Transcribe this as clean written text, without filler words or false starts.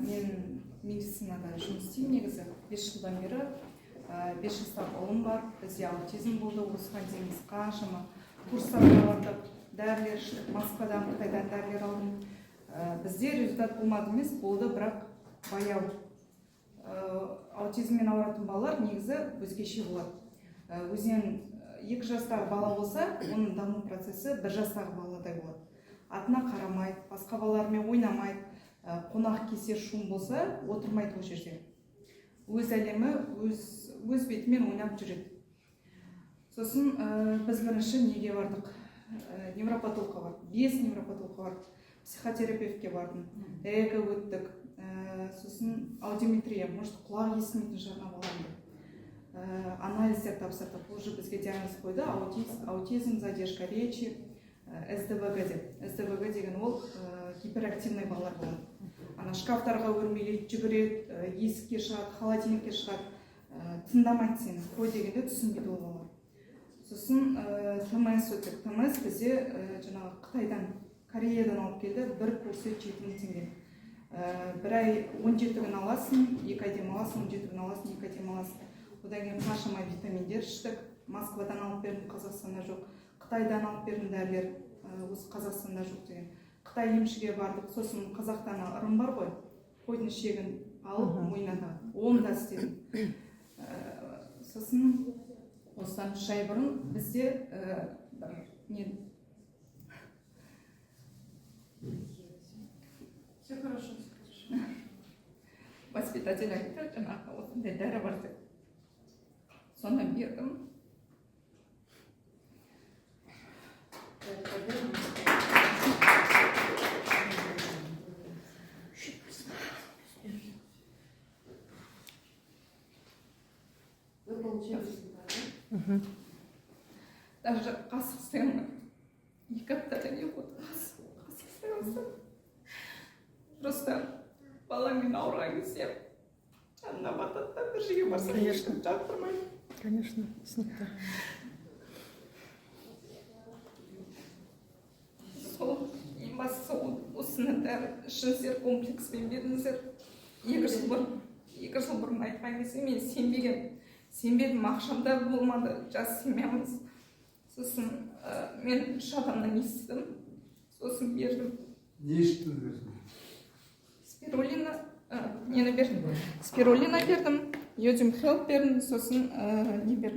Мен медицинада жұмыс істеймін негізі 5 жылдан бері. 5 жастағы ұлым бар. Бізде аутизм болды. Осыған дейін біз қаншама курстарға бардық, дәрілер іштік, Москвадан, Қытайдан дәрілер алдым. Бізде результат болмады емес, болды, бірақ баяу. Аутизммен ауыратын балалар негізі өзгеше болады. Өзінен 2 жастағы бала болса, оның даму процесі 1 жастағы баладай болады. Атына қарамайды, басқа балалармен ойнамайды, қонақ келсе шум болса, отырмайды ол жерде. Өз әлемі, өз бетімен ойнап жүреді. Сосын біз бірінші неге бардық? Невропатологқа бардық. 5 невропатологқа бардық. Психотерапевтке бардым. ЭКГ өттік. Сосын аудиометрия, может, құлақ естімейтін шығарына боламын. Анализдер тапсырдық. Уже бізге диагноз қойды: аутизм, задержка речи, СДВГ деп. СДВГ деген ол гиперактивный балалар болады. Ана шкафтарға өрмелейді, жүгіреді, есікке шығады, холодильникке шығады, тыңдамайды сені. Қой дегенде түсінбейді ол бала. Сосын ТМС өттік. ТМС бізде жаңағы Қытайдан, Кореядан алып келді. бір курсы 7000 теңге. Бір ай 17 күн аласың, 2 ай демаласың, 17 күн аласың, 2 ай демаласың. Одан кейін қаншама витаминдер іштік. Москвадан алып бердім, Қазақстанда жоқ. Қытайдан алып бердім дәрілер, осы Қазақстанда жоқ деген. Қытай емшіге бардық. Сосын қазақтан ырым бар ғой, қойдың ішегін алып мойнына, оны да істедім. Сосын осыдан 3 ай бұрын бізде все хорошо. Воспитатель айтты, жаңағы осындай дәрі бар деп. Соны бердім. Вы получаете, Даже қасық істегенмін. 2 аптада не болды. Қасық істегенмін. Просто баламен ауырған кезде жанына батады да, бір жерге барса ешкім жақтырмайды. Конечно, түсінікті. Сол ең бастысы осыны дәрі ішіңіздер, комплекспен беріңіздер. 2 жыл бұрын айтқан кезде мен сенбедім, ақшамда болмады, жас семьямыз. Сосын мен 3 адамнан естідім, сосын бердім. Не іштіңіз? Спирулина, нені бердім? Спирулина бердім, йодим хелп бердім, сосын не бердім.